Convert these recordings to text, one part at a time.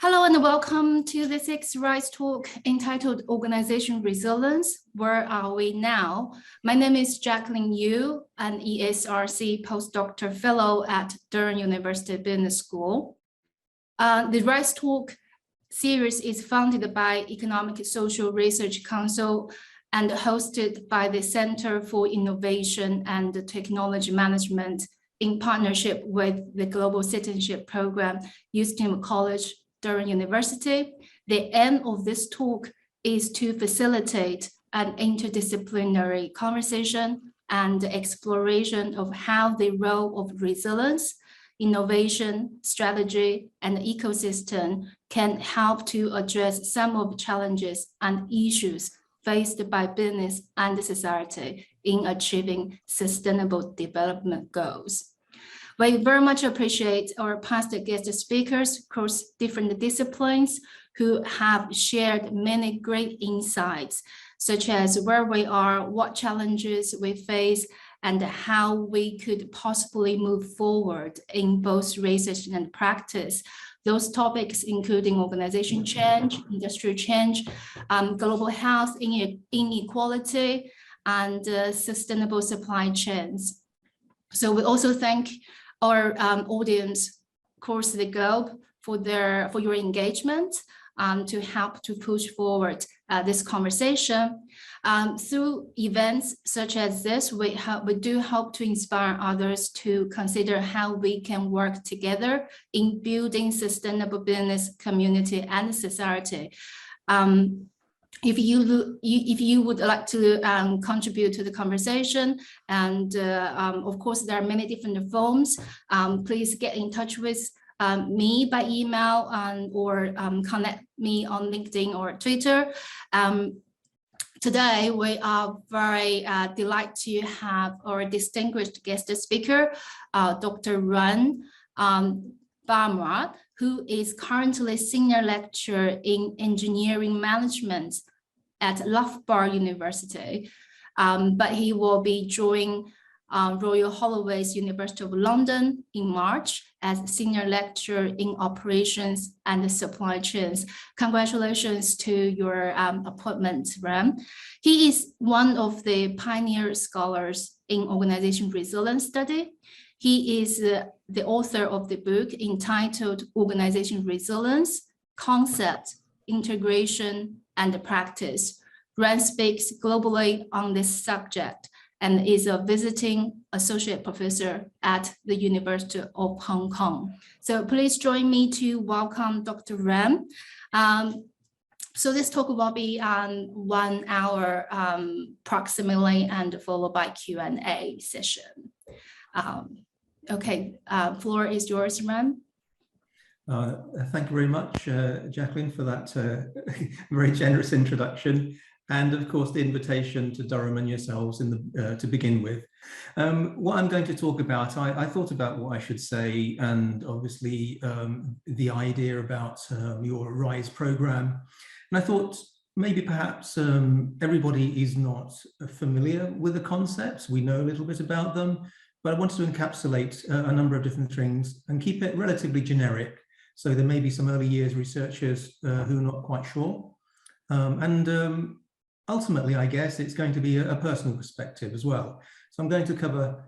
Hello and welcome to the sixth RISE talk entitled Organization Resilience. Where are we now? My name is Jacqueline Yu, an ESRC postdoctoral fellow at Durham University Business School. The RISE talk series is funded by Economic Social Research Council and hosted by the Center for Innovation and Technology Management in partnership with the Global Citizenship Program, Houston College, Durham University. The aim of this talk is to facilitate an interdisciplinary conversation and exploration of how the role of resilience, innovation, strategy, and ecosystem can help to address some of the challenges and issues faced by business and society in achieving sustainable development goals. We very much appreciate our past guest speakers across different disciplines who have shared many great insights, such as where we are, what challenges we face, and how we could possibly move forward in both research and practice. Those topics including organization change, industrial change, global health inequality, and sustainable supply chains. So we also thank our audience across the globe for your engagement to help to push forward this conversation. Through events such as this, we do hope to inspire others to consider how we can work together in building sustainable business, community, and society. If you would like to contribute to the conversation, and of course there are many different forms, please get in touch with me by email or connect me on LinkedIn or Twitter. Today we are very delighted to have our distinguished guest speaker, Dr. Bhamra, who is currently senior lecturer in engineering management at Loughborough University, but he will be joining Royal Holloway's University of London in March as senior lecturer in operations and supply chains. Congratulations to your appointment, Ram. He is one of the pioneer scholars in organization resilience study. He is the author of the book entitled Organization Resilience, Concept, Integration, and Practice. Ran speaks globally on this subject and is a visiting associate professor at the University of Hong Kong. So please join me to welcome Dr. Ram. So this talk will be 1 hour approximately, and followed by Q&A session. Okay, floor is yours, Ram. Thank you very much, Jacqueline, for that very generous introduction, and of course the invitation to Durham and yourselves to begin with. What I'm going to talk about, I thought about what I should say, and obviously the idea about your RISE program, and I thought maybe perhaps everybody is not familiar with the concepts. We know a little bit about them, but I wanted to encapsulate a number of different things and keep it relatively generic. So there may be some early years researchers who are not quite sure. Ultimately, I guess it's going to be a personal perspective as well. So I'm going to cover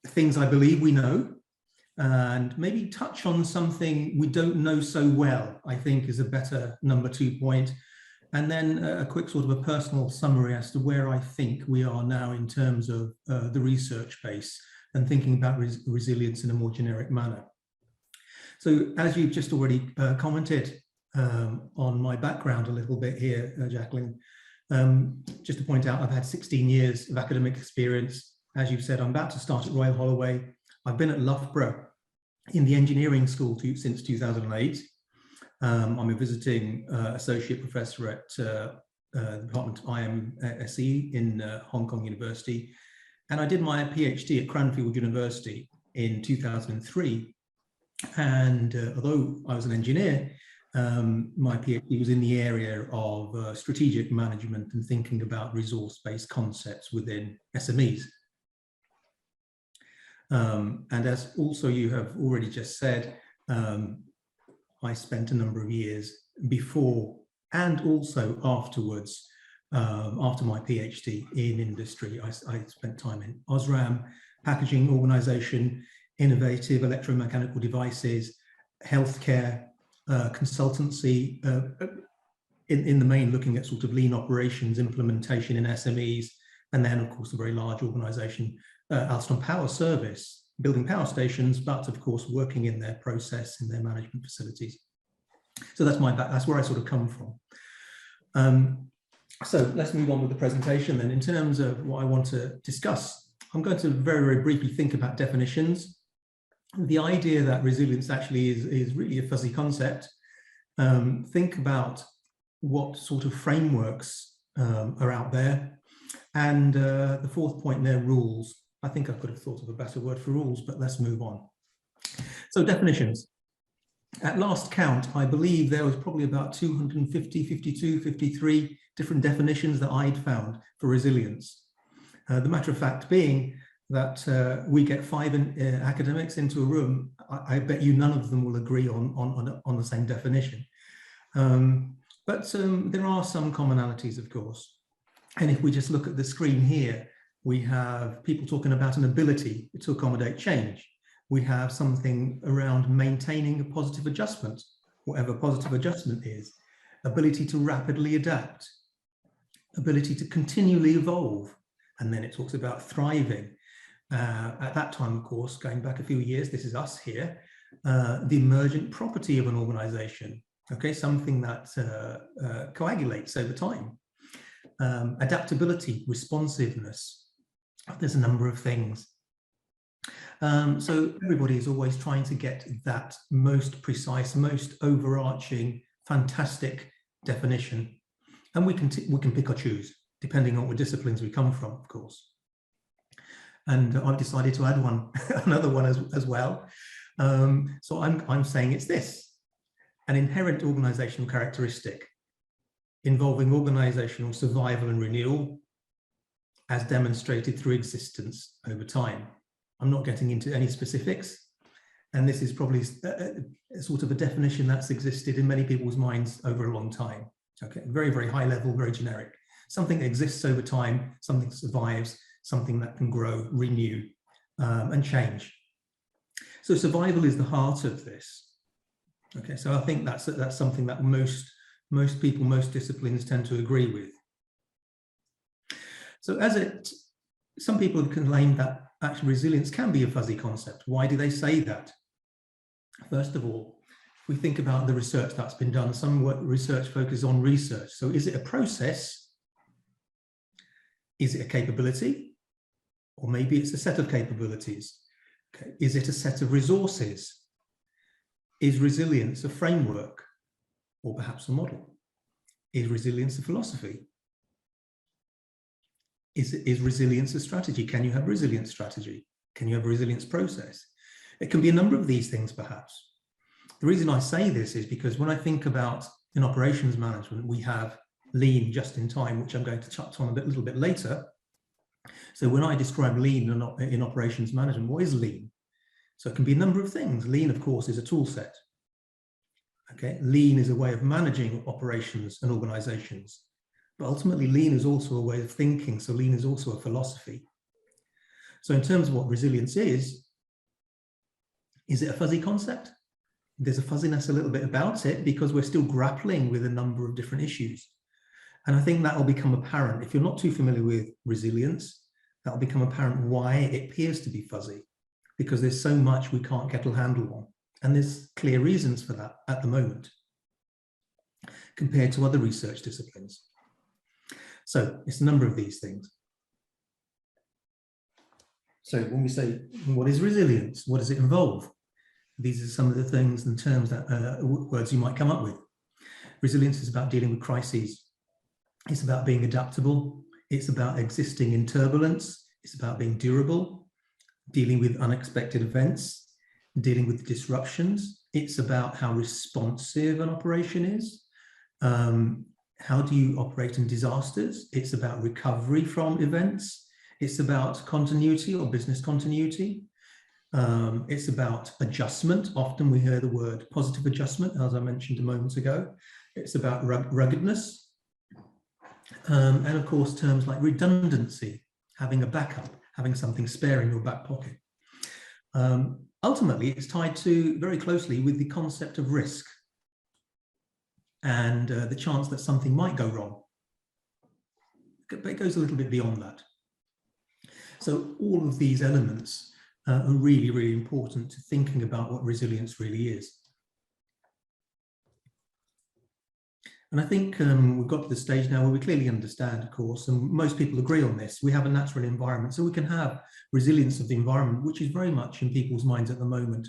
things I believe we know, and maybe touch on something we don't know so well, I think is a better number 2 point. And then a quick sort of a personal summary as to where I think we are now in terms of the research base and thinking about resilience in a more generic manner. So as you've just already commented on my background a little bit here, Jacqueline, just to point out, I've had 16 years of academic experience. As you've said, I'm about to start at Royal Holloway. I've been at Loughborough in the engineering school since 2008. I'm a visiting associate professor at the Department of IMSE in Hong Kong University. And I did my PhD at Cranfield University in 2003. And although I was an engineer, my PhD was in the area of strategic management and thinking about resource-based concepts within SMEs. And as also you have already just said, I spent a number of years before and also afterwards, after my PhD in industry. I spent time in Osram, packaging organization, innovative electromechanical devices, healthcare, consultancy, in the main looking at sort of lean operations, implementation in SMEs, and then of course a very large organization, Alstom Power Service, building power stations, but of course working in their process, in their management facilities. So that's that's where I sort of come from. So let's move on with the presentation then. In terms of what I want to discuss, I'm going to very, very briefly think about definitions. The idea that resilience actually is really a fuzzy concept. Think about what sort of frameworks are out there. And the fourth point there, rules. I think I could have thought of a better word for rules, but let's move on. So definitions. At last count, I believe there was probably about 250, 52, 53 different definitions that I'd found for resilience. The matter of fact being that we get 5 academics into a room, I bet you none of them will agree on the same definition. But there are some commonalities, of course. And if we just look at the screen here, we have people talking about an ability to accommodate change. We have something around maintaining a positive adjustment, whatever positive adjustment is, ability to rapidly adapt, ability to continually evolve. And then it talks about thriving. At that time, of course, going back a few years, this is us here, the emergent property of an organization, okay, something that coagulates over time. Adaptability, responsiveness, there's a number of things. So everybody is always trying to get that most precise, most overarching, fantastic definition. And we can pick or choose, depending on what disciplines we come from, of course. And I've decided to add another one as well. So I'm saying it's this: an inherent organizational characteristic involving organizational survival and renewal as demonstrated through existence over time. I'm not getting into any specifics, and this is probably a sort of a definition that's existed in many people's minds over a long time. Okay, very, very high level, very generic. Something that exists over time, something that survives, something that can grow, renew, and change. So survival is the heart of this. Okay, so I think that's something that most people, most disciplines tend to agree with. So some people have claimed that actually resilience can be a fuzzy concept. Why do they say that? First of all, if we think about the research that's been done, some research focuses on research. So is it a process? Is it a capability? Or maybe it's a set of capabilities. Okay. Is it a set of resources? Is resilience a framework? Or perhaps a model? Is resilience a philosophy? Is resilience a strategy? Can you have resilience strategy? Can you have a resilience process? It can be a number of these things, perhaps. The reason I say this is because when I think about in operations management, we have lean just in time, which I'm going to touch on a little bit later. So when I describe lean in operations management, what is lean? So it can be a number of things. Lean, of course, is a tool set. Okay, lean is a way of managing operations and organizations. But ultimately, lean is also a way of thinking. So lean is also a philosophy. So in terms of what resilience is it a fuzzy concept? There's a fuzziness a little bit about it because we're still grappling with a number of different issues. And I think that will become apparent. If you're not too familiar with resilience, that will become apparent why it appears to be fuzzy, because there's so much we can't get a handle on. And there's clear reasons for that at the moment, compared to other research disciplines. So it's a number of these things. So when we say, what is resilience? What does it involve? These are some of the things and terms that words you might come up with. Resilience is about dealing with crises. It's about being adaptable. It's about existing in turbulence. It's about being durable, dealing with unexpected events, dealing with disruptions. It's about how responsive an operation is. How do you operate in disasters? It's about recovery from events. It's about continuity or business continuity. It's about adjustment. Often we hear the word positive adjustment, as I mentioned a moment ago. It's about ruggedness. And of course, terms like redundancy, having a backup, having something spare in your back pocket. Ultimately, it's tied to very closely with the concept of risk and the chance that something might go wrong. But it goes a little bit beyond that. So all of these elements are really, really important to thinking about what resilience really is. And I think we've got to the stage now where we clearly understand, of course, and most people agree on this, we have a natural environment, so we can have resilience of the environment, which is very much in people's minds at the moment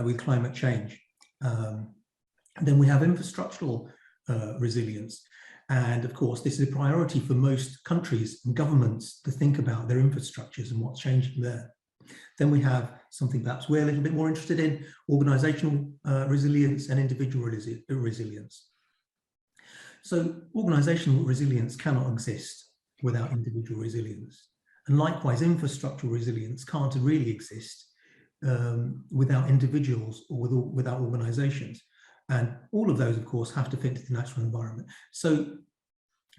with climate change. Then we have infrastructural resilience. And of course, this is a priority for most countries and governments to think about their infrastructures and what's changing there. Then we have something perhaps we're a little bit more interested in, organizational resilience and individual resilience. So organizational resilience cannot exist without individual resilience. And likewise, infrastructural resilience can't really exist without individuals or without organizations. And all of those, of course, have to fit into the natural environment. So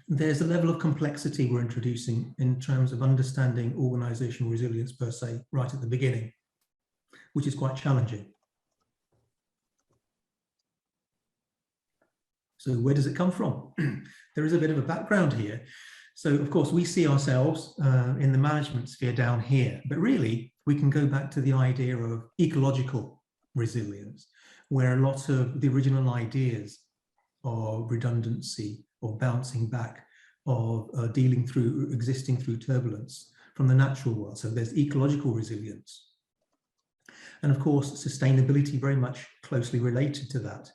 there's a level of complexity we're introducing in terms of understanding organizational resilience per se, right at the beginning, which is quite challenging. So where does it come from? There is a bit of a background here. So of course, we see ourselves in the management sphere down here, but really we can go back to the idea of ecological resilience, where a lot of the original ideas of redundancy, of bouncing back, of existing through turbulence from the natural world. So there's ecological resilience. And of course, sustainability very much closely related to that.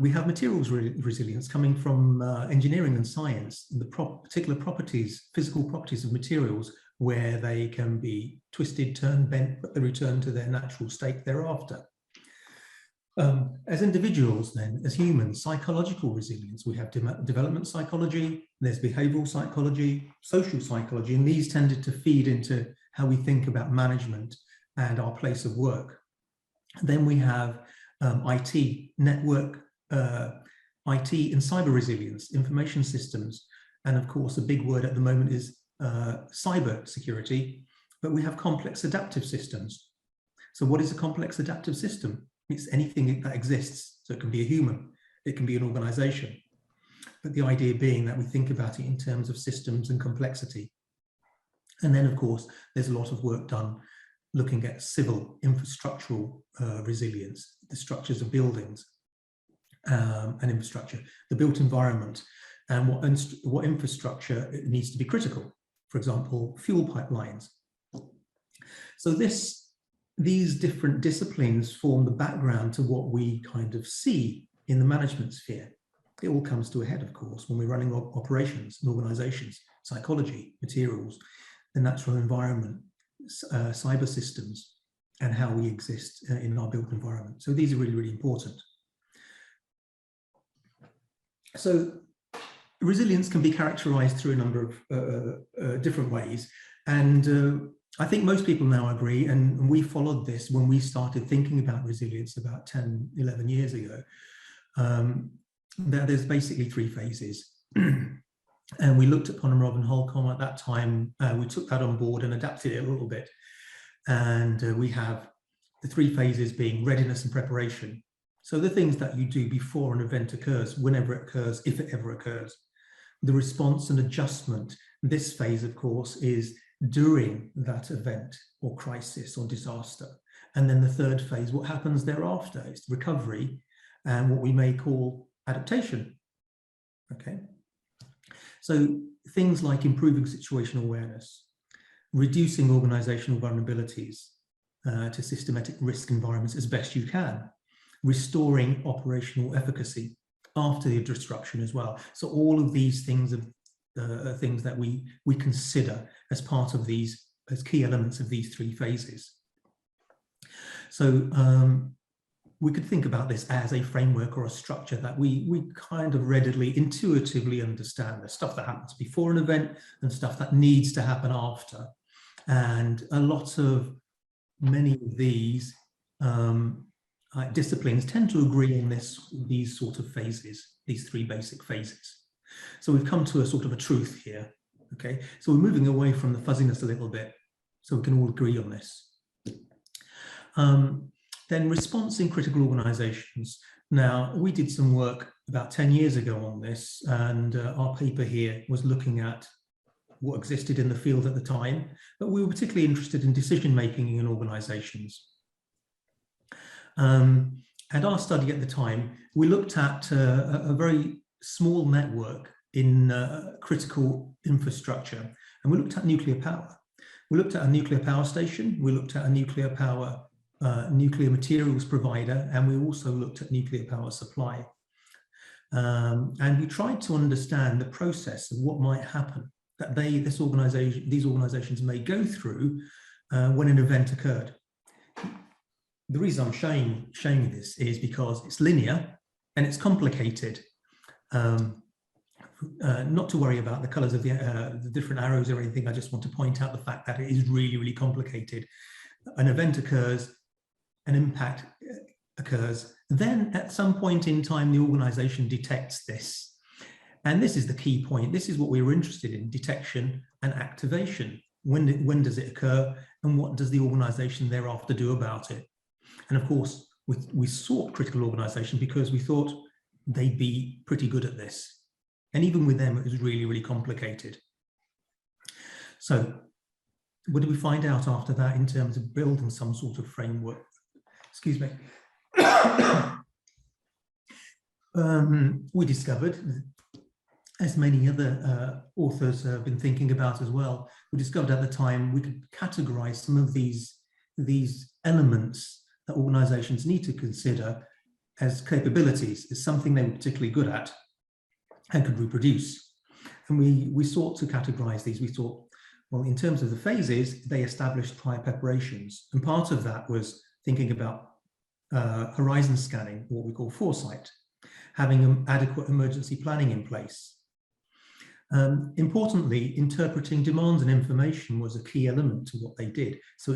We have materials resilience coming from engineering and science, the particular properties, physical properties of materials, where they can be twisted, turned, bent, but they return to their natural state thereafter. As individuals then, as humans, psychological resilience, we have development psychology, there's behavioral psychology, social psychology, and these tended to feed into how we think about management and our place of work. Then we have IT, network, IT and cyber resilience, information systems, and of course a big word at the moment is cyber security, but we have complex adaptive systems. So what is a complex adaptive system? It's anything that exists. So it can be a human, it can be an organization, but the idea being that we think about it in terms of systems and complexity. And then of course, there's a lot of work done looking at civil infrastructural resilience, the structures of buildings and infrastructure, the built environment, and what infrastructure needs to be critical. For example, fuel pipelines. So these different disciplines form the background to what we kind of see in the management sphere. It all comes to a head, of course, when we're running operations and organizations, psychology, materials, the natural environment, cyber systems, and how we exist in our built environment. So these are really, really important. So resilience can be characterized through a number of different ways. And I think most people now agree, and we followed this when we started thinking about resilience about 10, 11 years ago, that there's basically three phases. And we looked at Bhamra and Holcomb at that time. We took that on board and adapted it a little bit. And we have the three phases being readiness and preparation. So the things that you do before an event occurs, whenever it occurs, if it ever occurs. The response and adjustment. This phase, of course, is during that event or crisis or disaster. And then the third phase, what happens thereafter, is recovery and what we may call adaptation. Okay. So things like improving situational awareness, reducing organizational vulnerabilities to systematic risk environments as best you can, restoring operational efficacy after the disruption as well. So all of these things are things that we consider as part of these, as key elements of these three phases. So we could think about this as a framework or a structure that we kind of readily, intuitively understand. The stuff that happens before an event and stuff that needs to happen after. And a lot of many of these disciplines tend to agree on these sort of phases, these three basic phases. So we've come to a sort of a truth here. Okay, so we're moving away from the fuzziness a little bit, so we can all agree on this. Then response in critical organizations. Now, we did some work about 10 years ago on this, and our paper here was looking at what existed in the field at the time, but we were particularly interested in decision-making in organizations. And our study at the time, we looked at a very small network in critical infrastructure, and we looked at nuclear power. We looked at a nuclear power station, we looked at a nuclear power nuclear materials provider, and we also looked at nuclear power supply. And we tried to understand the process of what might happen that these organizations may go through when an event occurred. The reason I'm showing you this is because it's linear and it's complicated. Not to worry about the colors of the different arrows or anything. I just want to point out the fact that it is really, really complicated. An event occurs, an impact occurs, then at some point in time, the organization detects this. And this is the key point. This is what we were interested in, detection and activation. When does it occur, and what does the organization thereafter do about it? And of course, we sought critical organization because we thought they'd be pretty good at this. And even with them, it was really, really complicated. So what did we find out after that in terms of building some sort of framework? Excuse me. We discovered, as many other authors have been thinking about as well, we discovered at the time we could categorize some of these elements that organizations need to consider as capabilities, as something they were particularly good at and could reproduce. And we sought to categorize these. We thought, well, in terms of the phases, they established prior preparations. And part of that was thinking about horizon scanning, what we call foresight, having adequate emergency planning in place. Importantly, interpreting demands and information was a key element to what they did. So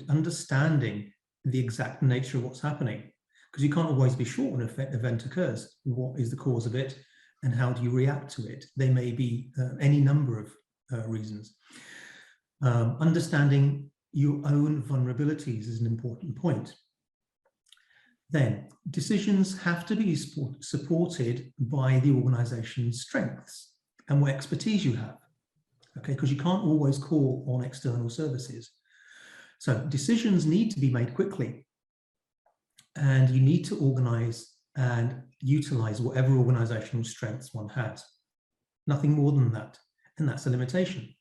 understanding the exact nature of what's happening, because you can't always be sure when an event occurs. What is the cause of it and how do you react to it? There may be any number of reasons. Understanding your own vulnerabilities is an important point. Then, decisions have to be supported by the organization's strengths and what expertise you have, okay? Because you can't always call on external services. So decisions need to be made quickly, and you need to organize and utilize whatever organizational strengths one has. Nothing more than that, and that's a limitation.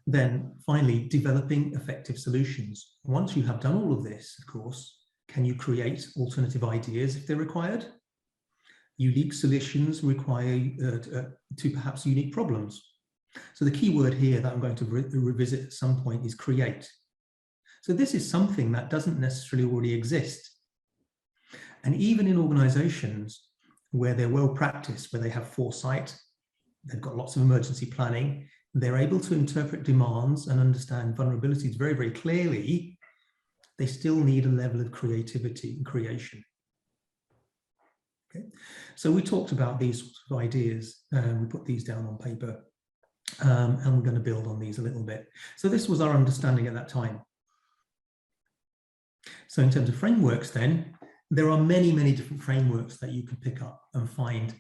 Then finally, developing effective solutions. Once you have done all of this, of course, can you create alternative ideas if they're required? Unique solutions require to perhaps unique problems. So the key word here that I'm going to revisit at some point is create. So this is something that doesn't necessarily already exist. And even in organizations where they're well practiced, where they have foresight, they've got lots of emergency planning, they're able to interpret demands and understand vulnerabilities very, very clearly, they still need a level of creativity and creation. Okay, so we talked about these sorts of ideas, and we put these down on paper, and we're going to build on these a little bit. So this was our understanding at that time. So in terms of frameworks then, there are many, many different frameworks that you can pick up and find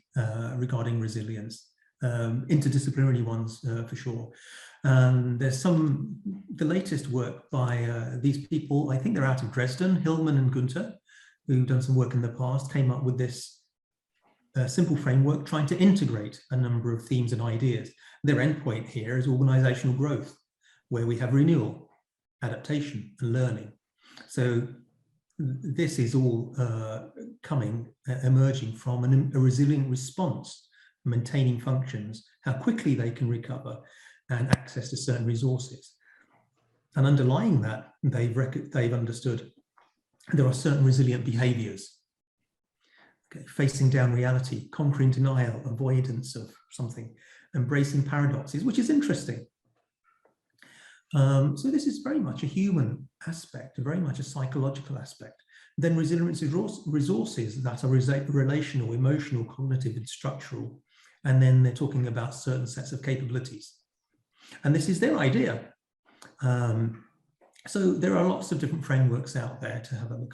regarding resilience, interdisciplinary ones for sure. There's the latest work by these people, I think they're out of Dresden, Hillman and Gunther, who've done some work in the past, came up with this simple framework trying to integrate a number of themes and ideas. Their endpoint here is organizational growth, where we have renewal, adaptation, and learning. So this is all emerging from a resilient response, maintaining functions, how quickly they can recover, and access to certain resources. And underlying that, they've understood there are certain resilient behaviors. Okay, facing down reality, conquering denial, avoidance of something, embracing paradoxes, which is interesting. So this is very much a human aspect, very much a psychological aspect. Then resilience resources that are relational, emotional, cognitive, and structural. And then they're talking about certain sets of capabilities. And this is their idea. So there are lots of different frameworks out there to have a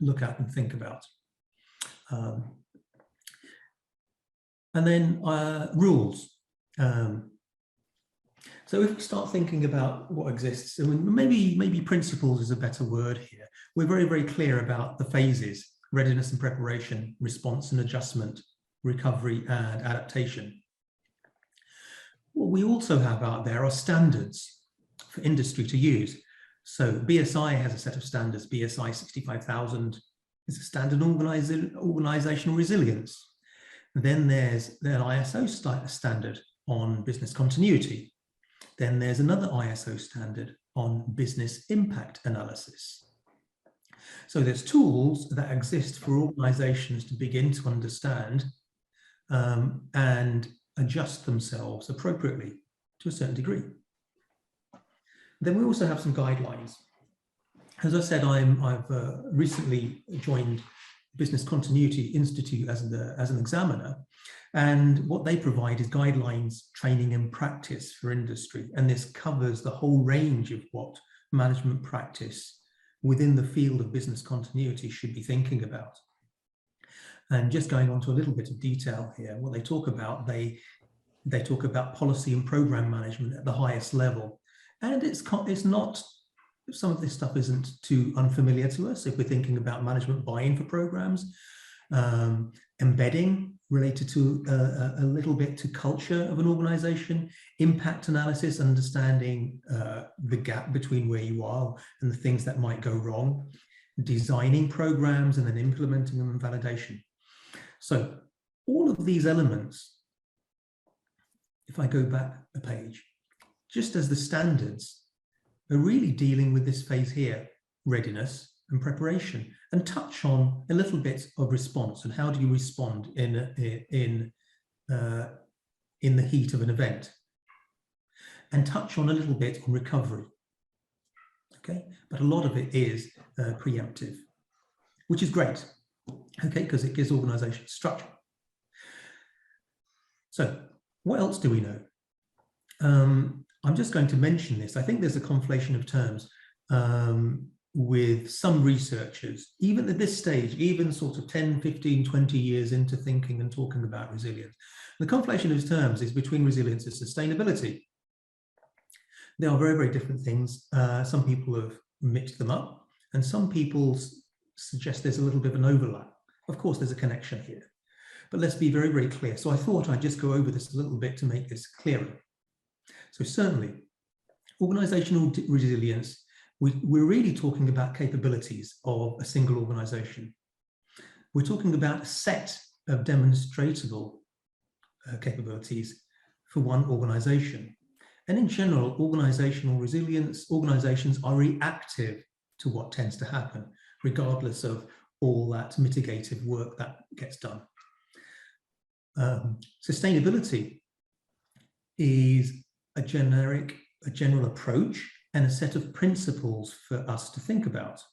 look at and think about. And then rules. So if we start thinking about what exists, maybe principles is a better word here. We're very, very clear about the phases: readiness and preparation, response and adjustment, recovery and adaptation. What we also have out there are standards for industry to use. So BSI has a set of standards. BSI 65000 is a standard organizational resilience. Then there's an ISO standard on business continuity. Then there's another ISO standard on business impact analysis. So there's tools that exist for organizations to begin to understand and adjust themselves appropriately to a certain degree. Then we also have some guidelines. As I said, I've recently joined Business Continuity Institute as an examiner, and what they provide is guidelines, training and practice for industry, and this covers the whole range of what management practice within the field of business continuity should be thinking about. And just going on to a little bit of detail here, what they talk about, they talk about policy and program management at the highest level, and it's not, some of this stuff isn't too unfamiliar to us if we're thinking about management buy-in for programs, embedding related to a little bit to culture of an organization, impact analysis, understanding the gap between where you are and the things that might go wrong, designing programs and then implementing them, and validation. So all of these elements, if I go back a page, just as the standards are really dealing with this phase here, readiness and preparation, and touch on a little bit of response and how do you respond in the heat of an event, and touch on a little bit on recovery. Okay, but a lot of it is preemptive, which is great. Okay, because it gives organization structure. So what else do we know? I'm just going to mention this. I think there's a conflation of terms with some researchers, even at this stage, even sort of 10, 15, 20 years into thinking and talking about resilience. The conflation of terms is between resilience and sustainability. They are very, very different things. Some people have mixed them up, and some people suggest there's a little bit of an overlap. Of course, there's a connection here, but let's be very, very clear. So I thought I'd just go over this a little bit to make this clearer. So certainly, organizational resilience, we're really talking about capabilities of a single organization. We're talking about a set of demonstratable capabilities for one organization. And in general, organizational resilience, organizations are reactive to what tends to happen, regardless of all that mitigative work that gets done. Sustainability is a general approach and a set of principles for us to think about.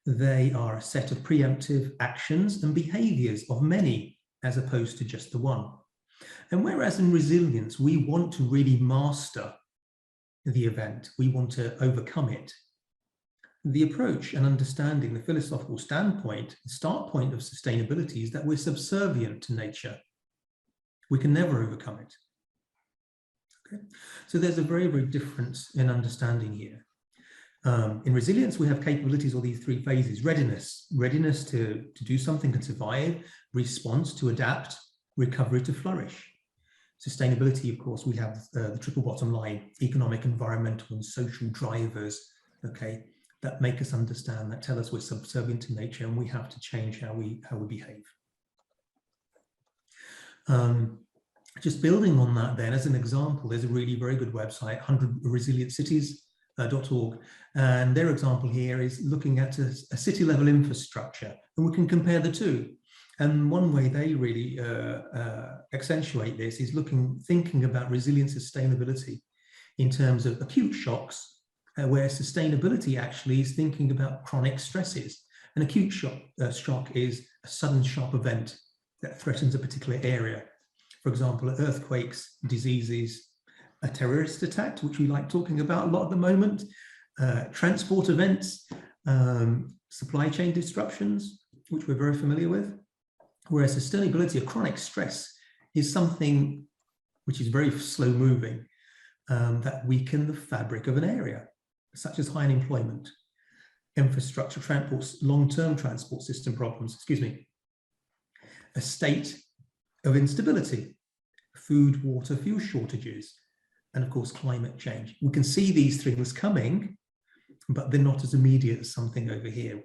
They are a set of preemptive actions and behaviors of many, as opposed to just the one. And whereas in resilience, we want to really master the event, we want to overcome it, the approach and understanding, the philosophical standpoint, the start point of sustainability is that we're subservient to nature. We can never overcome it. Okay. So there's a very, very difference in understanding here. In resilience, we have capabilities, or these three phases: readiness to do something and survive, response to adapt, recovery to flourish. Sustainability, of course, we have the triple bottom line: economic, environmental, and social drivers, okay, that make us understand, that tell us we're subservient to nature and we have to change how we behave. Just building on that then, as an example, there's a really very good website, 100resilientcities.org, and their example here is looking at a city level infrastructure, and we can compare the two. And one way they really accentuate this is thinking about resilient sustainability in terms of acute shocks, where sustainability actually is thinking about chronic stresses. An acute shock is a sudden sharp event that threatens a particular area. For example, earthquakes, diseases, a terrorist attack, which we like talking about a lot at the moment, transport events, supply chain disruptions, which we're very familiar with. Whereas sustainability, a chronic stress, is something which is very slow moving, that weaken the fabric of an area, such as high unemployment, infrastructure, long-term transport system problems, a state of instability, food, water, fuel shortages, and of course, climate change. We can see these things coming, but they're not as immediate as something over here.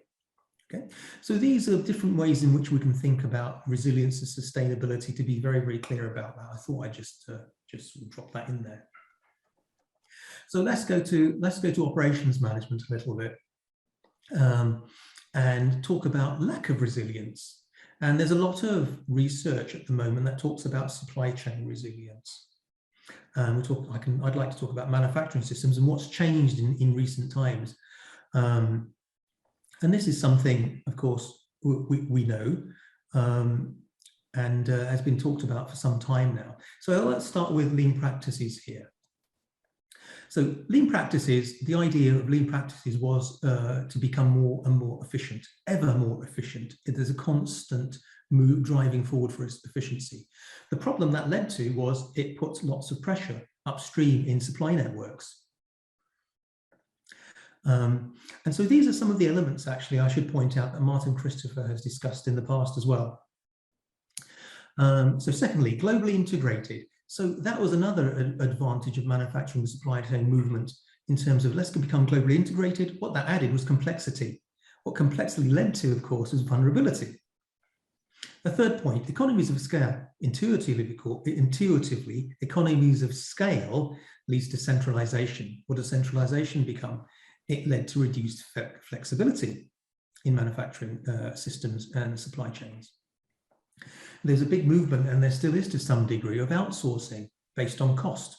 Okay, so these are different ways in which we can think about resilience and sustainability. To be very, very clear about that, I thought I'd just drop that in there. So let's go to operations management a little bit, and talk about lack of resilience. And there's a lot of research at the moment that talks about supply chain resilience. I'd like to talk about manufacturing systems and what's changed in recent times. And this is something, of course, we know, and has been talked about for some time now. So let's start with lean practices here. So lean practices, the idea of lean practices was to become more and more efficient, ever more efficient. There's a constant move driving forward for efficiency. The problem that led to was it puts lots of pressure upstream in supply networks. And so these are some of the elements, actually, I should point out, that Martin Christopher has discussed in the past as well. So secondly, globally integrated. So that was another advantage of manufacturing the supply chain movement in terms of let's become globally integrated. What that added was complexity. What complexity led to, of course, is vulnerability. A third point, economies of scale. Intuitively, economies of scale leads to centralization. What does centralization become? It led to reduced flexibility in manufacturing systems and supply chains. There's a big movement, and there still is to some degree, of outsourcing based on cost.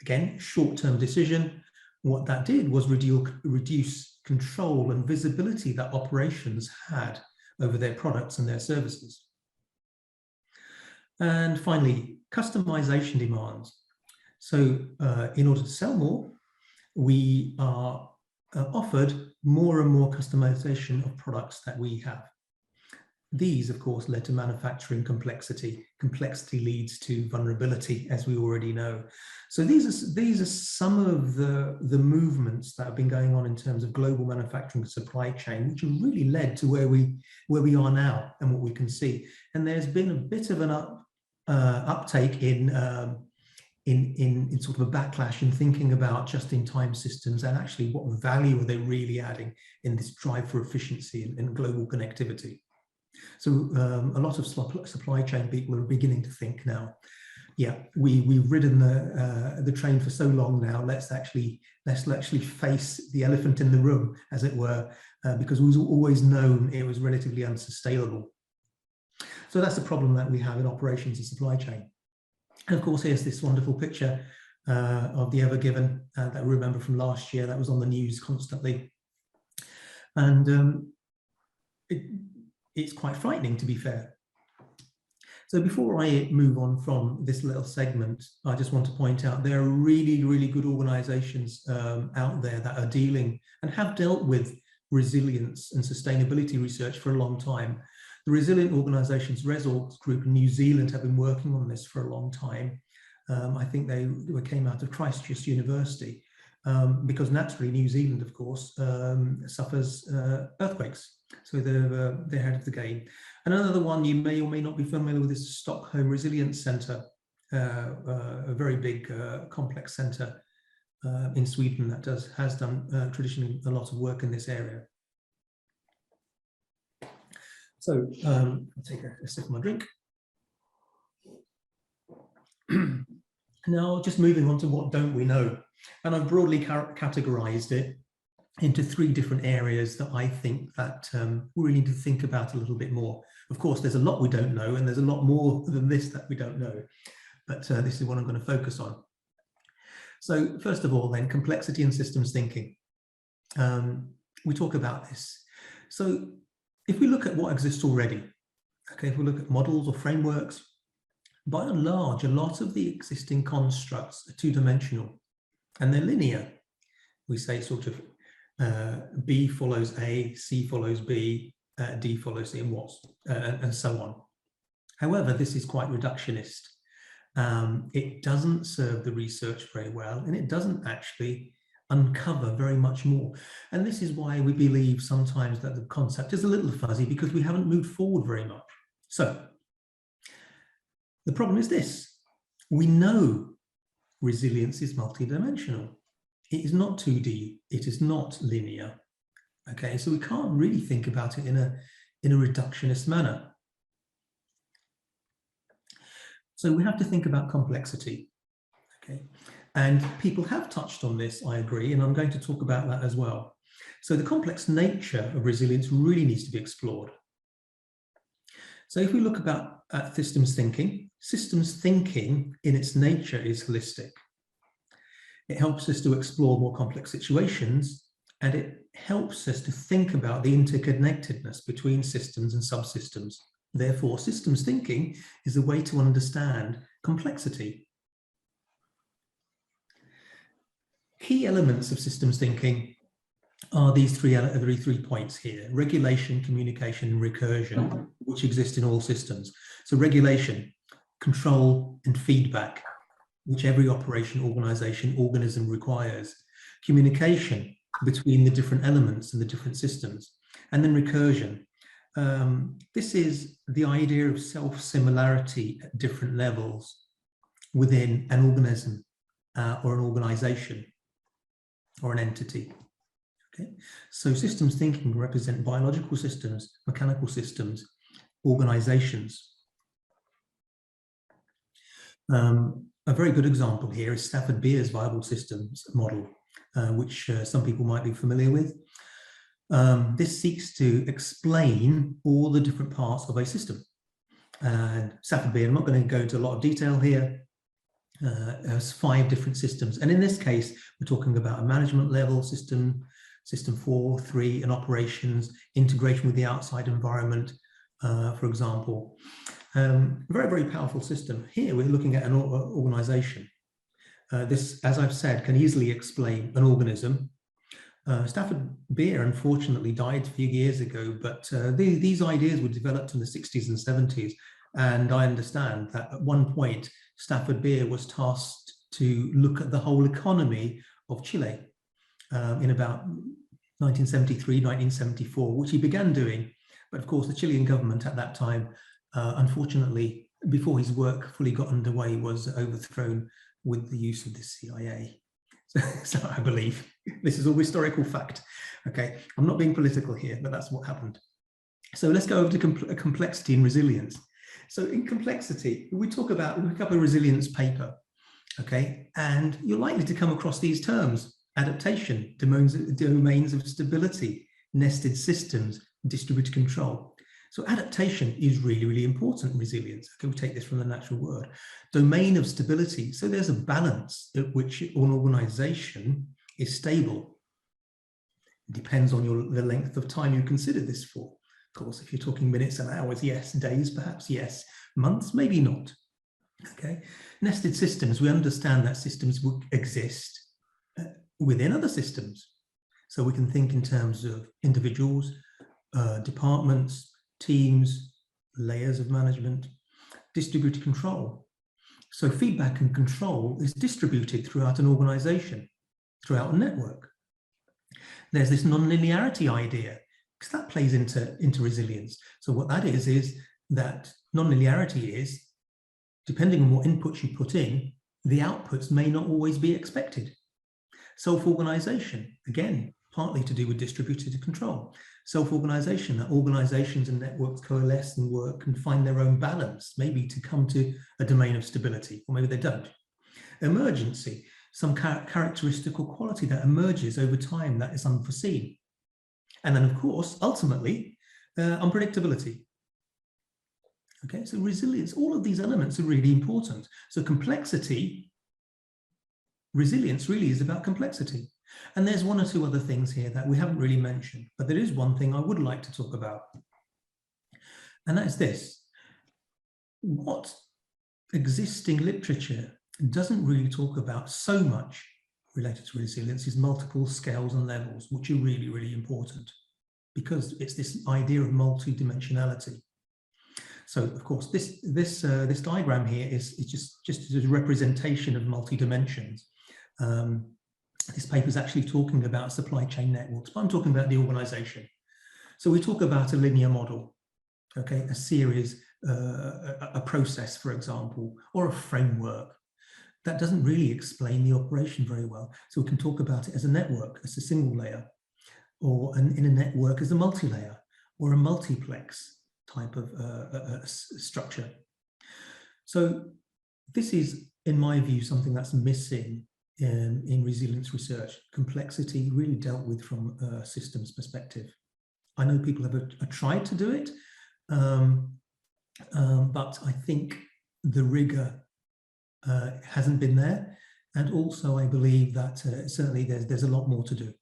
Again, short-term decision. What that did was reduce control and visibility that operations had over their products and their services. And finally, customization demands. So in order to sell more, we are offered more and more customization of products that we have. These, of course, led to manufacturing complexity. Complexity leads to vulnerability, as we already know. So these are some of the movements that have been going on in terms of global manufacturing supply chain, which have really led to where we are now and what we can see. And there's been a bit of an uptake in sort of a backlash in thinking about just-in-time systems and actually what value are they really adding in this drive for efficiency and global connectivity. So a lot of supply chain people are beginning to think now, yeah, we've ridden the train for so long now, let's actually face the elephant in the room, as it were, because we've always known it was relatively unsustainable. So that's the problem that we have in operations and supply chain. And of course, here's this wonderful picture of the Ever Given that we remember from last year, that was on the news constantly. And it's quite frightening, to be fair. So before I move on from this little segment, I just want to point out there are really, really good organizations out there that are dealing and have dealt with resilience and sustainability research for a long time. The resilient organizations, Resorts Group in New Zealand, have been working on this for a long time. I think they came out of Christchurch University because naturally New Zealand, of course, suffers earthquakes. So they're ahead of the game. And another one you may or may not be familiar with is Stockholm Resilience Centre, a very big complex centre in Sweden that has done traditionally a lot of work in this area. So I'll take a sip of my drink. Now, just moving on to what don't we know. And I've broadly categorized it into 3 different areas that I think that we really need to think about a little bit more. Of course, there's a lot we don't know, and there's a lot more than this that we don't know. But this is what I'm going to focus on. So first of all, then, complexity and systems thinking. We talk about this. So if we look at what exists already, okay, if we look at models or frameworks, by and large, a lot of the existing constructs are two-dimensional and they're linear. We say sort of B follows A, C follows B, D follows C, and so on. However, this is quite reductionist. It doesn't serve the research very well, and it doesn't actually uncover very much more. And this is why we believe sometimes that the concept is a little fuzzy, because we haven't moved forward very much. So the problem is this: we know resilience is multidimensional. It is not 2D, it is not linear. Okay, so we can't really think about it in a reductionist manner. So we have to think about complexity. Okay, and people have touched on this, I agree, and I'm going to talk about that as well. So the complex nature of resilience really needs to be explored. So if we look at systems thinking in its nature is holistic. It helps us to explore more complex situations, and it helps us to think about the interconnectedness between systems and subsystems. Therefore, systems thinking is a way to understand complexity. Key elements of systems thinking are these three points here: regulation, communication, and recursion, which exist in all systems. So regulation, control, and feedback, which every operation, organization, organism requires. Communication between the different elements and the different systems. And then recursion. This is the idea of self-similarity at different levels within an organism or an organization or an entity. Okay? So systems thinking represent biological systems, mechanical systems, organizations. A very good example here is Stafford Beer's viable systems model, which some people might be familiar with. This seeks to explain all the different parts of a system. And Stafford Beer, I'm not going to go into a lot of detail here, has 5 different systems. And in this case, we're talking about a management level system, system 4, 3, and operations, integration with the outside environment, for example. Very, very powerful system. Here we're looking at an organization. This, as I've said, can easily explain an organism. Stafford Beer unfortunately died a few years ago, but these ideas were developed in the 60s and 70s. And I understand that at one point, Stafford Beer was tasked to look at the whole economy of Chile in about 1973, 1974, which he began doing. But of course, the Chilean government at that time, unfortunately, before his work fully got underway, was overthrown with the use of the CIA. So I believe this is all historical fact. Okay, I'm not being political here, but that's what happened. So let's go over to complexity and resilience. So in complexity, we pick up a resilience paper, okay, and you're likely to come across these terms: adaptation, domains of stability, nested systems, distributed control. So adaptation is really, really important in resilience. Okay, we take this from the natural word. Domain of stability. So there's a balance at which an organization is stable. It depends on the length of time you consider this for. Of course, if you're talking minutes and hours, yes. Days, perhaps, yes. Months, maybe not. Okay. Nested systems, we understand that systems will exist within other systems. So we can think in terms of individuals, departments, teams, layers of management, distributed control. So feedback and control is distributed throughout an organization, throughout a network. There's this non-linearity idea, because that plays into resilience. So what that is that non-linearity is, depending on what inputs you put in, the outputs may not always be expected. Self-organization, again, partly to do with distributed control. Self-organization, that organizations and networks coalesce and work and find their own balance, maybe to come to a domain of stability, or maybe they don't. Emergency, some characteristic or quality that emerges over time that is unforeseen. And then, of course, ultimately, unpredictability. Okay, so resilience, all of these elements are really important. So complexity resilience really is about complexity. And there's one or two other things here that we haven't really mentioned, but there is one thing I would like to talk about. And that is this. What existing literature doesn't really talk about so much related to resilience is multiple scales and levels, which are really, really important because it's this idea of multidimensionality. So, of course, this diagram here is just a representation of multi-dimensions. This paper is actually talking about supply chain networks, but I'm talking about the organization. So we talk about a linear model, okay, a series, a process, for example, or a framework. That doesn't really explain the operation very well. So we can talk about it as a network, as a single layer, or in a network as a multi-layer, or a multiplex type of structure. So this is, in my view, something that's missing in resilience research. Complexity really dealt with from a systems perspective. I know people have tried to do it, but I think the rigor hasn't been there. And also I believe that certainly there's a lot more to do.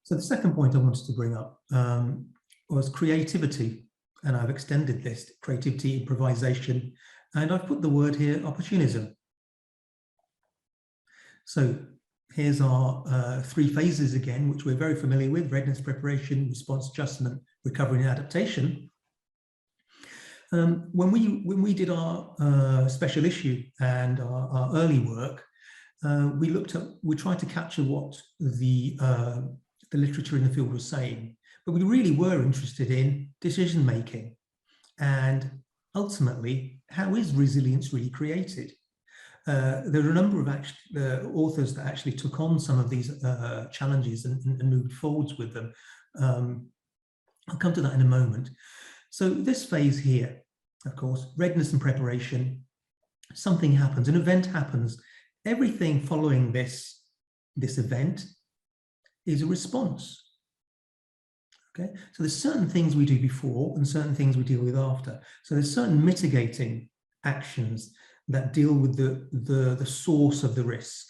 So the second point I wanted to bring up was creativity. And I've extended this, creativity, improvisation, and I've put the word here, opportunism. So here's our 3 phases again, which we're very familiar with: readiness, preparation, response, adjustment, recovery, and adaptation. When we did our special issue and our early work, we tried to capture what the literature in the field was saying, but we really were interested in decision making and ultimately how is resilience really created. There are a number of authors that actually took on some of these challenges and moved forwards with them. I'll come to that in a moment. So this phase here, of course, readiness and preparation, something happens, an event happens. Everything following this event is a response. Okay, so there's certain things we do before and certain things we deal with after. So there's certain mitigating actions that deal with the source of the risk.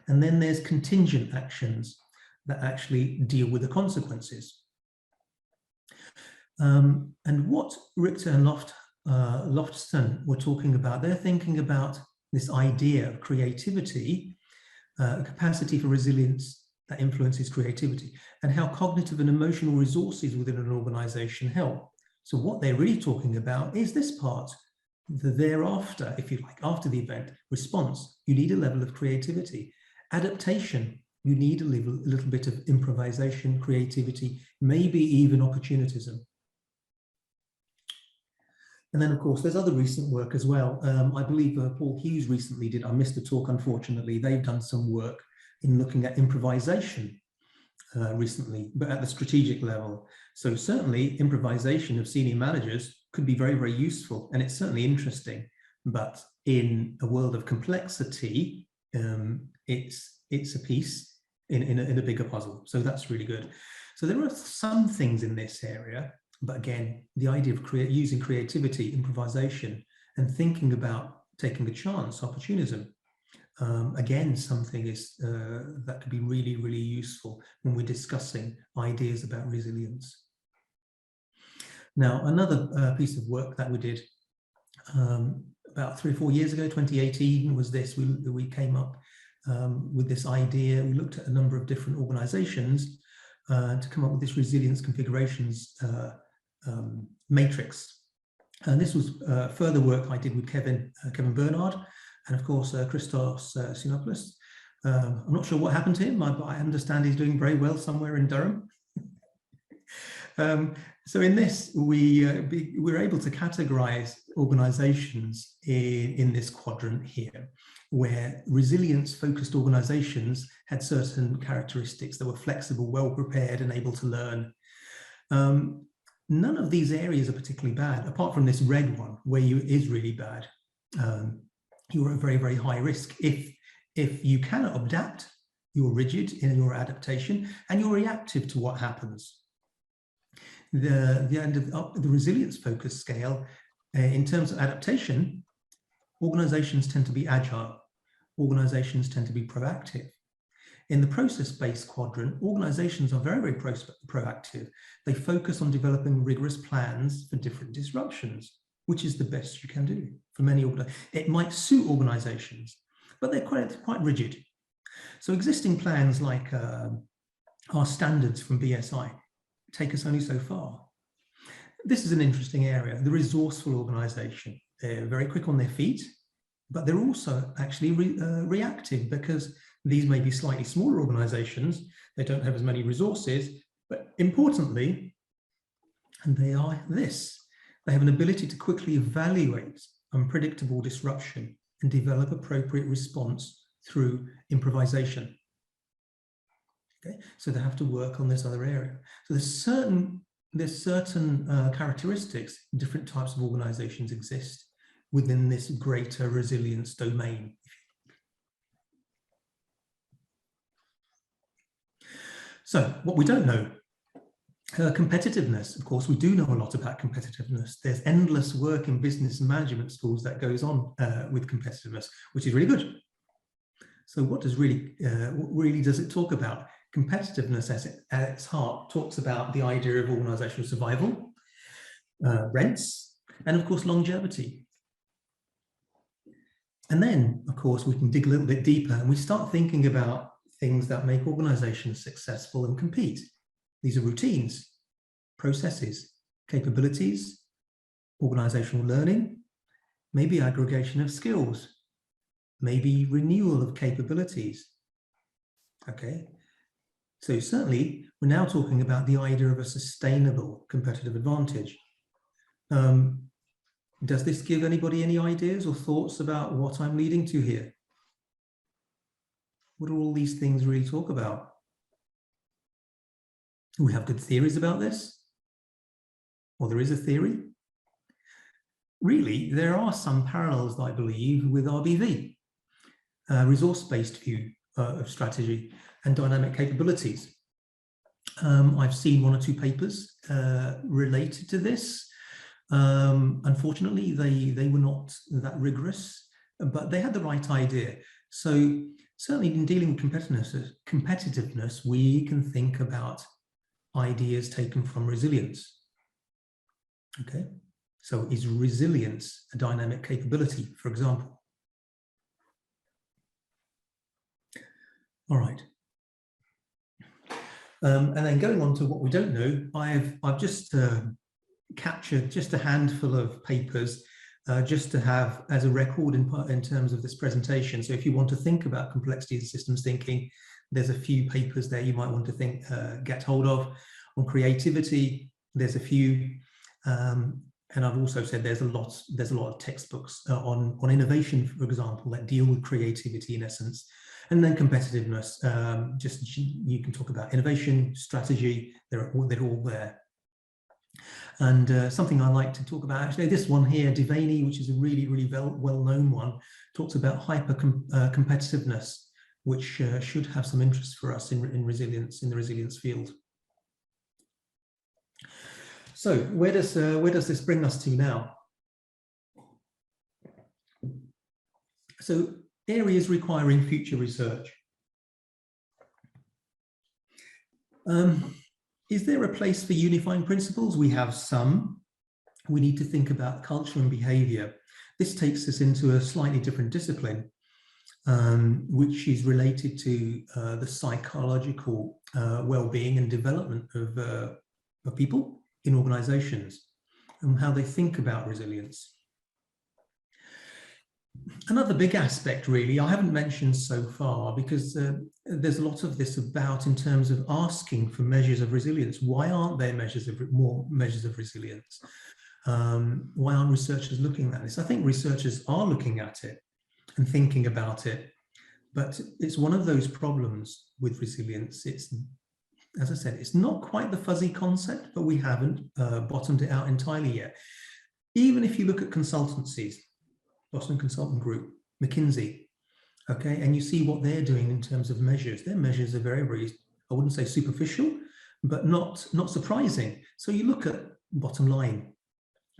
And then there's contingent actions that actually deal with the consequences. And what Richter and Lofton were talking about, they're thinking about this idea of creativity, a capacity for resilience that influences creativity, and how cognitive and emotional resources within an organization help. So what they're really talking about is this part, the thereafter, if you like, after the event. Response, you need a level of creativity. Adaptation, you need a little bit of improvisation, creativity, maybe even opportunism. And then, of course, there's other recent work as well. I believe Paul Hughes recently did, I missed the talk, unfortunately. They've done some work in looking at improvisation recently, but at the strategic level. So certainly improvisation of senior managers could be very, very useful, and it's certainly interesting. But in a world of complexity, it's a piece in a bigger puzzle. So that's really good. So there are some things in this area, but again, the idea of using creativity, improvisation, and thinking about taking a chance, opportunism, again, something is that could be really, really useful when we're discussing ideas about resilience. Now, another piece of work that we did about 3 or 4 years ago, 2018, was this. We came up with this idea. We looked at a number of different organizations to come up with this resilience configurations matrix. And this was further work I did with Kevin Bernard, and of course, Christos Sinopoulos. I'm not sure what happened to him, but I understand he's doing very well somewhere in Durham. So in this, we're able to categorize organizations in this quadrant here, where resilience-focused organizations had certain characteristics that were flexible, well-prepared, and able to learn. None of these areas are particularly bad, apart from this red one, where is really bad. You're at very, very high risk. If you cannot adapt, you're rigid in your adaptation and you're reactive to what happens. The end of the resilience focus scale, in terms of adaptation, Organizations tend to be agile. Organizations tend to be proactive. In the process-based quadrant, organizations are very, very proactive. They focus on developing rigorous plans for different disruptions, which is the best you can do for many organizations. It might suit organizations, but they're quite rigid. So existing plans like our standards from BSI take us only so far. This is an interesting area, the resourceful organization. They're very quick on their feet, but they're also actually reactive, because these may be slightly smaller organizations. They don't have as many resources, but importantly, and they are this, they have an ability to quickly evaluate unpredictable disruption and develop appropriate response through improvisation. Okay, so they have to work on this other area. So there's certain characteristics, different types of organizations exist within this greater resilience domain. So what we don't know, competitiveness. Of course, we do know a lot about competitiveness. There's endless work in business and management schools that goes on with competitiveness, which is really good. So what really does it talk about? Competitiveness at its heart talks about the idea of organizational survival, rents, and of course longevity. And then, of course, we can dig a little bit deeper and we start thinking about things that make organizations successful and compete. These are routines, processes, capabilities, organizational learning, maybe aggregation of skills, maybe renewal of capabilities. Okay, so certainly we're now talking about the idea of a sustainable competitive advantage. Does this give anybody any ideas or thoughts about what I'm leading to here? What do all these things really talk about? Do we have good theories about this? Or there is a theory? Really, there are some parallels, I believe, with RBV, resource-based view of strategy and dynamic capabilities. I've seen one or two papers related to this. Unfortunately, they were not that rigorous, but they had the right idea. So certainly in dealing with competitiveness, we can think about ideas taken from resilience. Okay, so is resilience a dynamic capability, for example? All right. And then going on to what we don't know, I've just captured just a handful of papers just to have as a record in terms of this presentation. So if you want to think about complexity of systems thinking, there's a few papers there you might want to get hold of. On creativity, there's a few, and I've also said there's a lot of textbooks on innovation, for example, that deal with creativity in essence. And then competitiveness, just you can talk about innovation, strategy, they're all there. And something I like to talk about, actually, this one here, Devaney, which is a really, really well-known one, talks about hyper-competitiveness, which should have some interest for us in resilience, in the resilience field. So where does this bring us to now? So areas requiring future research. Is there a place for unifying principles? We have some. We need to think about culture and behavior. This takes us into a slightly different discipline, which is related to the psychological well-being and development of people in organizations and how they think about resilience. Another big aspect, really, I haven't mentioned so far, because there's a lot of this about in terms of asking for measures of resilience. Why aren't there more measures of resilience? Why aren't researchers looking at this? I think researchers are looking at it and thinking about it, but it's one of those problems with resilience. It's, as I said, it's not quite the fuzzy concept, but we haven't bottomed it out entirely yet. Even if you look at consultancies, Boston Consultant Group, McKinsey, okay, and you see what they're doing in terms of measures. Their measures are very, very, I wouldn't say superficial, but not surprising. So you look at bottom line,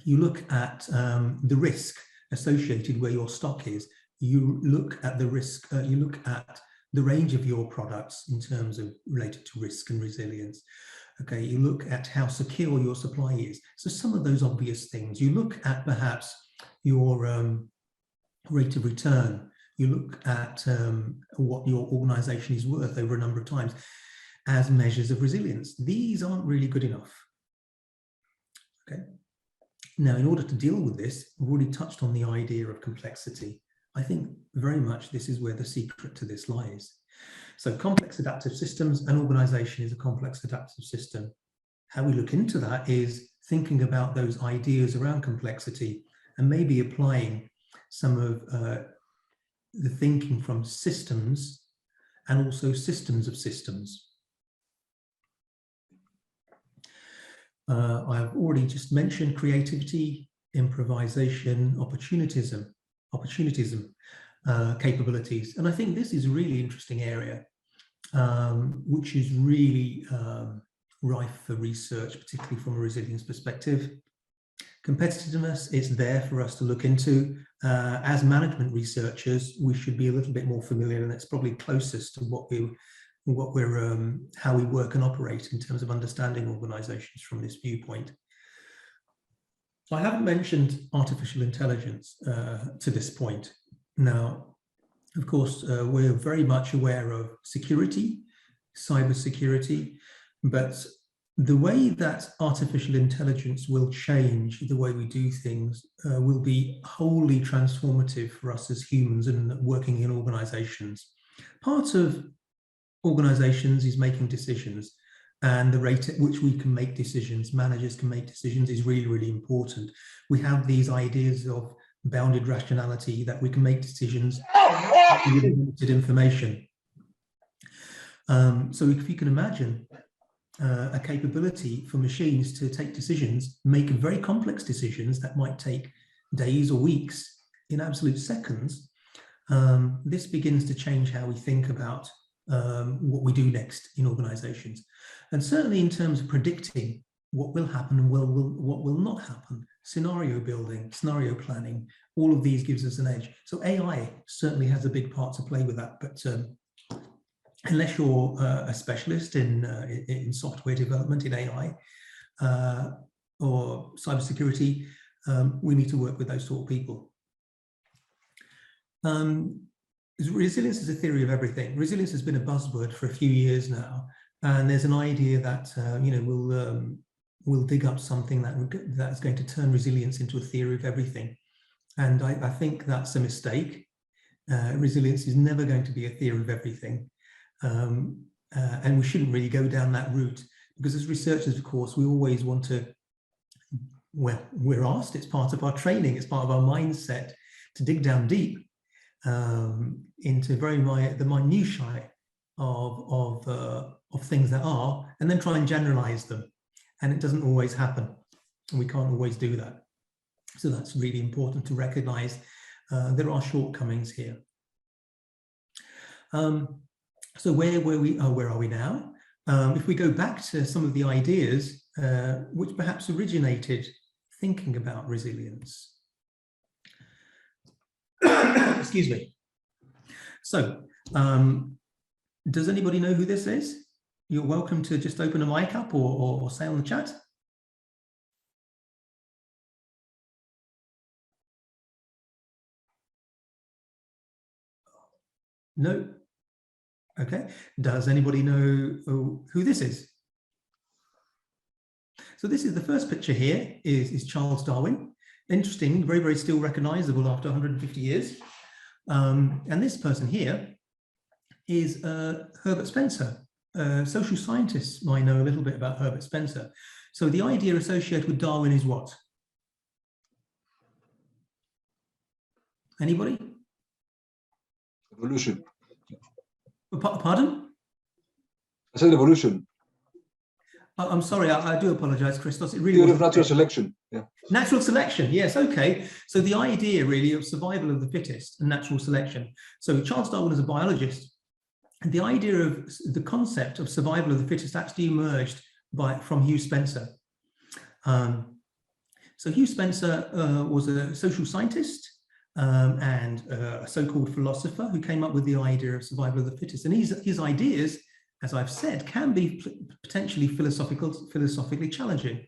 you look at the risk associated where your stock is. You look at the risk, you look at the range of your products in terms of related to risk and resilience. Okay, you look at how secure your supply is. So some of those obvious things. You look at perhaps your rate of return. You look at what your organization is worth over a number of times as measures of resilience. These aren't really good enough. Okay. Now, in order to deal with this, we've already touched on the idea of complexity. I think very much this is where the secret to this lies. So complex adaptive systems, an organization is a complex adaptive system. How we look into that is thinking about those ideas around complexity and maybe applying some of the thinking from systems and also systems of systems. I've already just mentioned creativity, improvisation, opportunism, capabilities. And I think this is a really interesting area, which is really rife for research, particularly from a resilience perspective. Competitiveness is there for us to look into. As management researchers, we should be a little bit more familiar, and that's probably closest to how we work and operate in terms of understanding organizations from this viewpoint. I haven't mentioned artificial intelligence to this point. Now, of course, we're very much aware of security, cybersecurity, but the way that artificial intelligence will change the way we do things will be wholly transformative for us as humans and working in organizations. Part of organizations is making decisions, and the rate at which we can make decisions, managers can make decisions, is really, really important. We have these ideas of bounded rationality, that we can make decisions with limited information. So if you can imagine a capability for machines to take decisions, make very complex decisions that might take days or weeks in absolute seconds, this begins to change how we think about what we do next in organizations. And certainly in terms of predicting what will happen and what will not happen, scenario building, scenario planning, all of these gives us an edge. So AI certainly has a big part to play with that, but unless you're a specialist in software development, in AI or cybersecurity, we need to work with those sort of people. Resilience is a theory of everything. Resilience has been a buzzword for a few years now, and there's an idea that we'll dig up something that's going to turn resilience into a theory of everything, and I think that's a mistake. Resilience is never going to be a theory of everything, and we shouldn't really go down that route, because as researchers, of course, we always want to. Well, we're asked. It's part of our training. It's part of our mindset to dig down deep into the minutiae of things that are, and then try and generalize them. And it doesn't always happen. And we can't always do that. So that's really important to recognize. There are shortcomings here. So where are we now? If we go back to some of the ideas which perhaps originated thinking about resilience. Excuse me. So, does anybody know who this is? You're welcome to just open a mic up or say on the chat. No? Okay. Does anybody know who this is? So this is the first picture here is Charles Darwin. Interesting, very, very still recognizable after 150 years. And this person here is Herbert Spencer. Social scientists might know a little bit about Herbert Spencer. So the idea associated with Darwin is what? Anybody? Evolution. Pardon? I said evolution. I'm sorry, I do apologize, Christos. It really Theory of natural selection. Yeah. Natural selection, yes, okay. So the idea really of survival of the fittest and natural selection. So Charles Darwin is a biologist, and the idea of the concept of survival of the fittest actually emerged from Hugh Spencer. So Hugh Spencer was a social scientist, and a so-called philosopher who came up with the idea of survival of the fittest. And his ideas, as I've said, can be potentially philosophically challenging.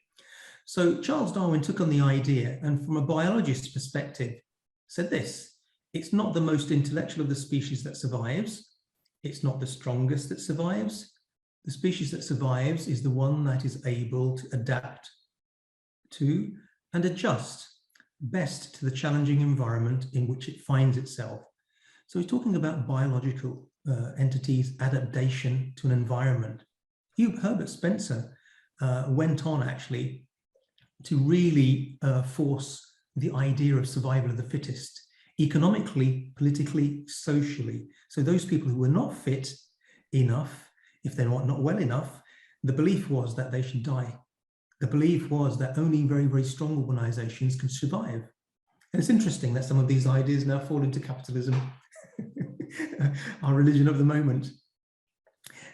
So Charles Darwin took on the idea and from a biologist's perspective said this: it's not the most intellectual of the species that survives. It's not the strongest that survives. The species that survives is the one that is able to adapt to and adjust best to the challenging environment in which it finds itself. So he's talking about biological entities' adaptation to an environment. Herbert Spencer went on actually to really force the idea of survival of the fittest, economically, politically, socially. So those people who were not fit enough, if they're not well enough, the belief was that they should die. The belief was that only very, very strong organizations can survive. And it's interesting that some of these ideas now fall into capitalism, our religion of the moment.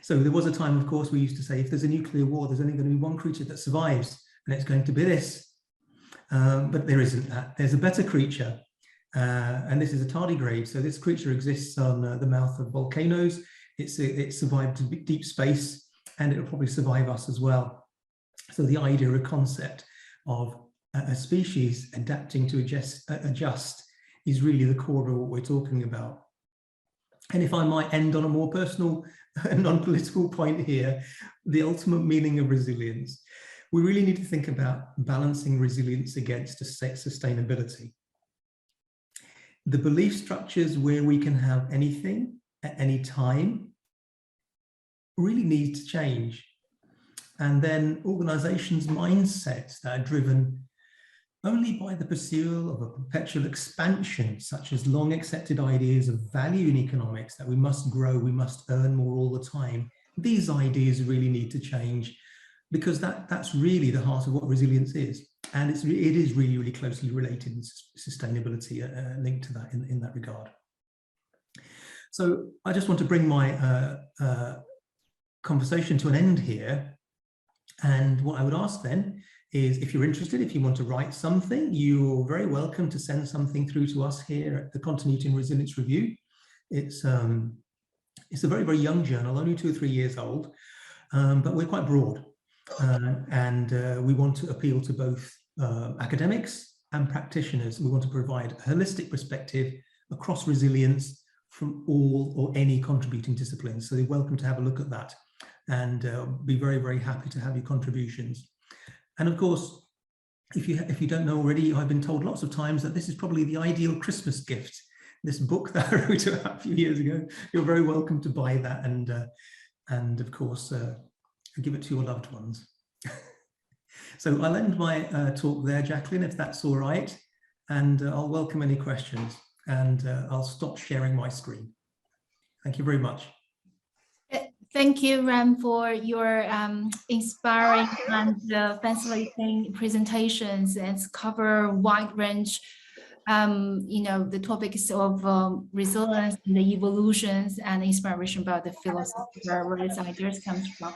So there was a time, of course, we used to say, if there's a nuclear war, there's only going to be one creature that survives, and it's going to be this. But there isn't that. There's a better creature, and this is a tardigrade. So this creature exists on the mouth of volcanoes. It survived deep space, and it'll probably survive us as well. So the idea or concept of a species adapting to adjust is really the core of what we're talking about. And if I might end on a more personal, non-political point here, the ultimate meaning of resilience. We really need to think about balancing resilience against sustainability. The belief structures where we can have anything at any time really need to change. And then organizations' mindsets that are driven only by the pursuit of a perpetual expansion, such as long accepted ideas of value in economics, that we must grow, we must earn more all the time. These ideas really need to change, because that's really the heart of what resilience is. And it is really, really closely related in sustainability, linked to that in that regard. So I just want to bring my conversation to an end here. And what I would ask then is, if you're interested, if you want to write something, you're very welcome to send something through to us here at the Continuity and Resilience Review. It's a very, very young journal, only 2 or 3 years old, but we're quite broad. And we want to appeal to both academics and practitioners. We want to provide a holistic perspective across resilience from all or any contributing disciplines. So you're welcome to have a look at that, and be very, very happy to have your contributions. And of course, if you don't know already, I've been told lots of times that this is probably the ideal Christmas gift. This book that I wrote about a few years ago, you're very welcome to buy that, and of course, give it to your loved ones. So I'll end my talk there, Jacqueline, if that's all right, and I'll welcome any questions, and I'll stop sharing my screen. Thank you very much. Thank you, Ram, for your inspiring and fascinating presentations, and cover a wide range, the topics of resilience and the evolutions and inspiration about the philosophy where these ideas comes from.